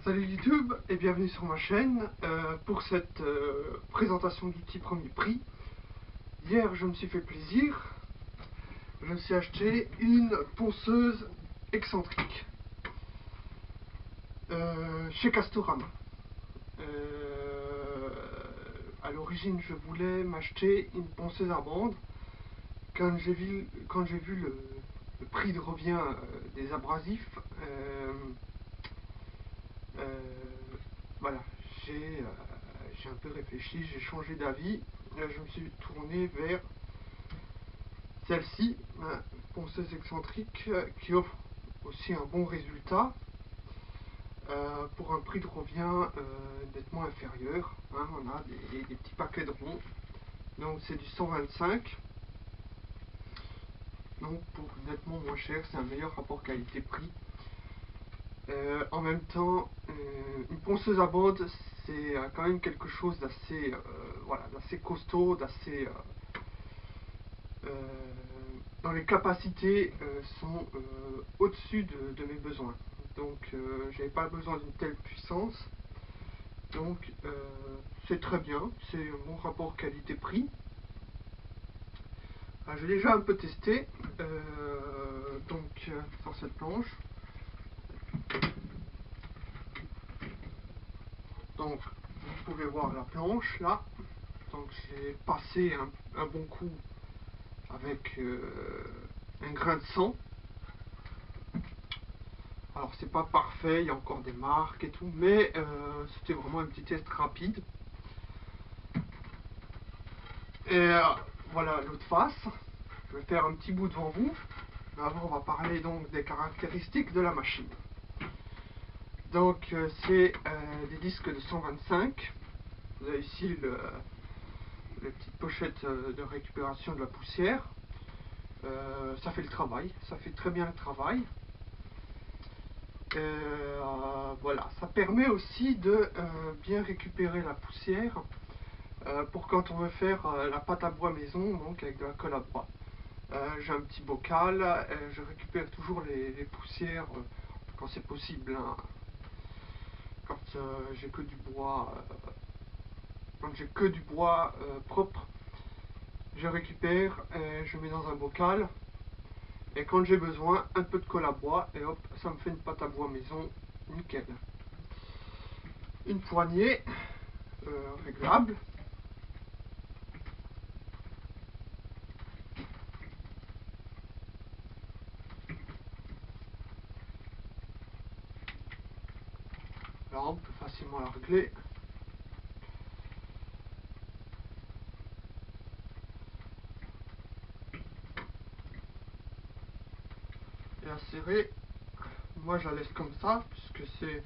Salut YouTube et bienvenue sur ma chaîne pour cette présentation d'outils premier prix. Hier je me suis fait plaisir, je me suis acheté une ponceuse excentrique chez Castorama. À l'origine je voulais m'acheter une ponceuse à bande. Quand j'ai vu le prix de revient des abrasifs, voilà, j'ai un peu réfléchi, j'ai changé d'avis. Je me suis tourné vers celle-ci, une ponceuse excentrique qui offre aussi un bon résultat pour un prix de revient nettement inférieur. On a des petits paquets de ronds, donc c'est du 125. Donc pour nettement moins cher, c'est un meilleur rapport qualité-prix. En même temps, une ponceuse à bande, c'est quand même quelque chose d'assez voilà, d'assez costaud, d'assez dont les capacités sont au-dessus de mes besoins. Donc j'avais pas besoin d'une telle puissance. Donc c'est très bien, c'est un bon rapport qualité-prix. J'ai déjà un peu testé sur cette planche. Donc vous pouvez voir la planche là. Donc j'ai passé un bon coup avec un grain de sang. Alors c'est pas parfait, il y a encore des marques et tout, mais c'était vraiment un petit test rapide. Et voilà l'autre face. Je vais faire un petit bout devant vous. Mais avant on va parler donc des caractéristiques de la machine. Donc c'est des disques de 125. Vous avez ici la petite pochette de récupération de la poussière. Ça fait le travail, ça fait très bien le travail. Voilà, ça permet aussi de bien récupérer la poussière pour quand on veut faire la pâte à bois maison, donc avec de la colle à bois. J'ai un petit bocal, je récupère toujours les poussières quand c'est possible, hein. Quand j'ai que du bois, propre, je récupère, je mets dans un bocal. Et quand j'ai besoin, un peu de colle à bois, et hop, ça me fait une pâte à bois maison, nickel. Une poignée réglable. Là, on peut facilement la régler. Et à serrer, moi je la laisse comme ça, puisque c'est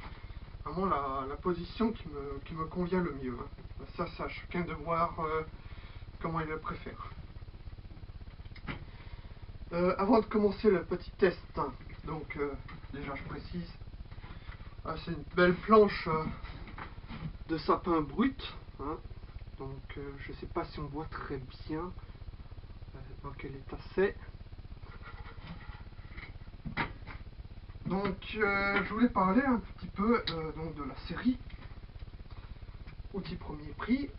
vraiment la position qui me convient le mieux. Ça, c'est à chacun de voir comment il le préfère. Avant de commencer le petit test, donc déjà je précise, c'est une belle planche de sapin brut. Donc je ne sais pas si on voit très bien dans quel état c'est. Donc je voulais parler un petit peu donc de la série Outils premier prix.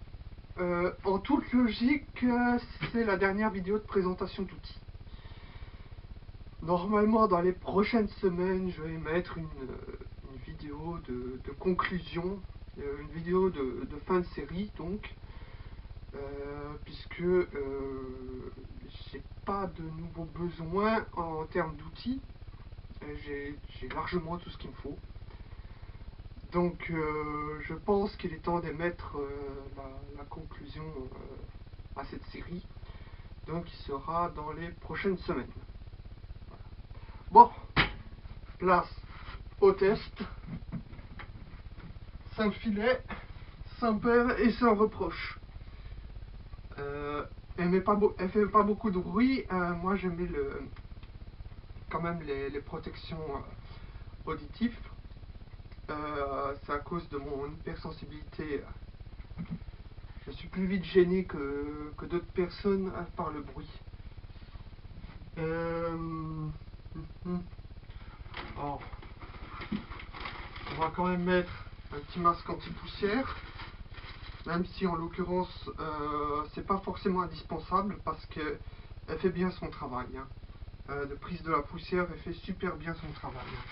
En toute logique, c'est la dernière vidéo de présentation d'outils. Normalement, dans les prochaines semaines, je vais mettre une vidéo de conclusion, une vidéo de fin de série, donc, puisque j'ai pas de nouveaux besoins en termes d'outils. J'ai largement tout ce qu'il me faut. Donc, je pense qu'il est temps d'émettre la conclusion à cette série. Donc, il sera dans les prochaines semaines. Bon, place au test, sans filet, sans peur et sans reproche. Elle ne fait pas beaucoup de bruit. Moi, je mets quand même les protections auditives. C'est à cause de mon hypersensibilité. Je suis plus vite gêné que d'autres personnes par le bruit. Oh. on va quand même mettre un petit masque anti-poussière, même si en l'occurrence c'est pas forcément indispensable parce que elle fait bien son travail. Hein. De prise de la poussière, elle fait super bien son travail. Hein.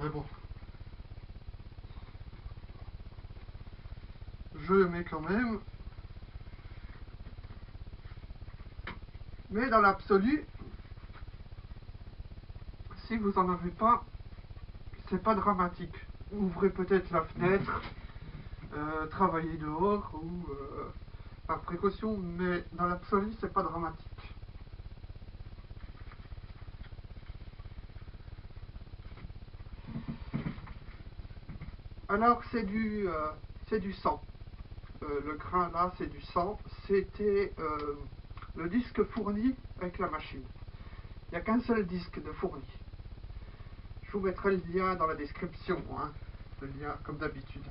Mais bon, je le mets quand même. Mais dans l'absolu, si vous en avez pas, c'est pas dramatique. Ouvrez peut-être la fenêtre, travaillez dehors ou par précaution, mais dans l'absolu, c'est pas dramatique. Alors c'est du sang. Le grain là, c'est du sang. C'était le disque fourni avec la machine. Il n'y a qu'un seul disque de fourni. Je vous mettrai le lien dans la description, hein. Le lien comme d'habitude.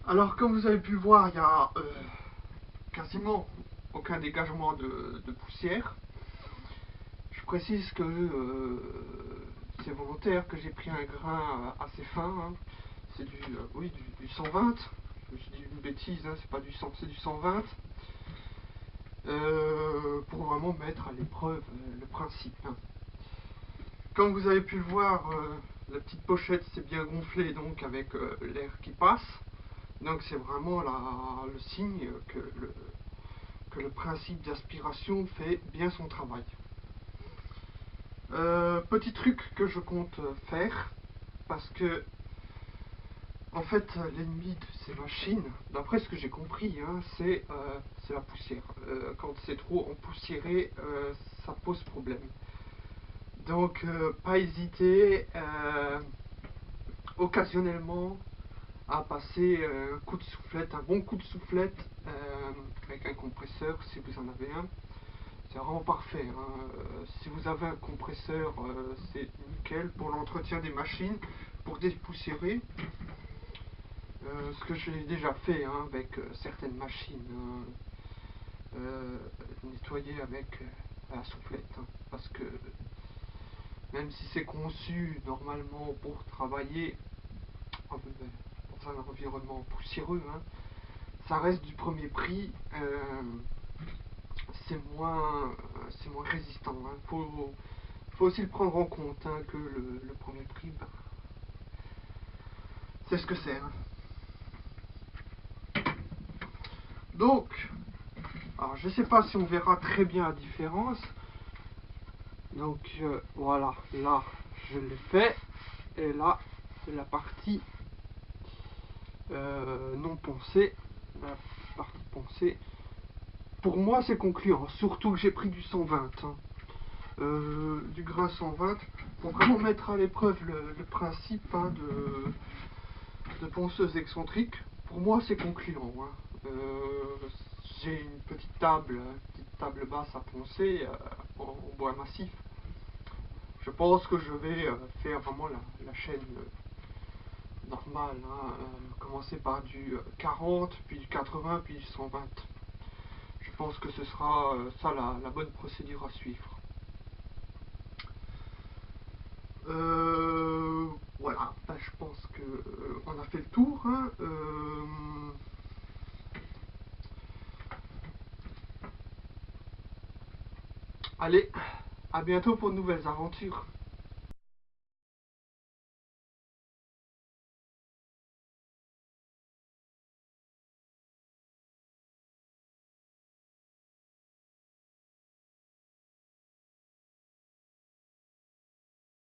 Alors comme vous avez pu voir, il n'y a quasiment aucun dégagement de poussière. Je précise que c'est volontaire, que j'ai pris un grain assez fin. Hein. C'est oui, du 120. Je dis une bêtise, hein, c'est pas du 100, c'est du 120. Pour vraiment mettre à l'épreuve le principe. Hein. Comme vous avez pu le voir, la petite pochette s'est bien gonflée donc avec l'air qui passe. Donc c'est vraiment le signe que le principe d'aspiration fait bien son travail. Petit truc que je compte faire, parce que en fait l'ennemi de ces machines, d'après ce que j'ai compris, hein, c'est la poussière. Quand c'est trop empoussiéré, ça pose problème. Donc pas hésiter occasionnellement à passer un coup de soufflette, un bon coup de soufflette avec un compresseur si vous en avez un. C'est vraiment parfait. Hein. Si vous avez un compresseur, c'est nickel pour l'entretien des machines, pour dépoussiérer. Ce que j'ai déjà fait hein, avec certaines machines, nettoyer avec la soufflette. Hein, parce que même si c'est conçu normalement pour travailler dans un environnement poussiéreux, hein, ça reste du premier prix. C'est moins résistant. Hein. Faut aussi le prendre en compte hein, que le premier prix, ben, c'est ce que c'est. Hein. Donc, alors je sais pas si on verra très bien la différence. Donc voilà, là je l'ai fait, et là c'est la partie non poncée, la partie poncée. Pour moi c'est concluant, surtout que j'ai pris du 120, hein. Du grain 120 pour vraiment mettre à l'épreuve le principe, hein, de ponceuse excentrique. Pour moi c'est concluant, hein. J'ai une petite table basse à poncer en bois massif. Je pense que je vais faire vraiment la chaîne normale, hein, commencer par du 40, puis du 80, puis du 120. Je pense que ce sera ça la bonne procédure à suivre. Voilà, ben, je pense que on a fait le tour, hein. Allez, à bientôt pour de nouvelles aventures.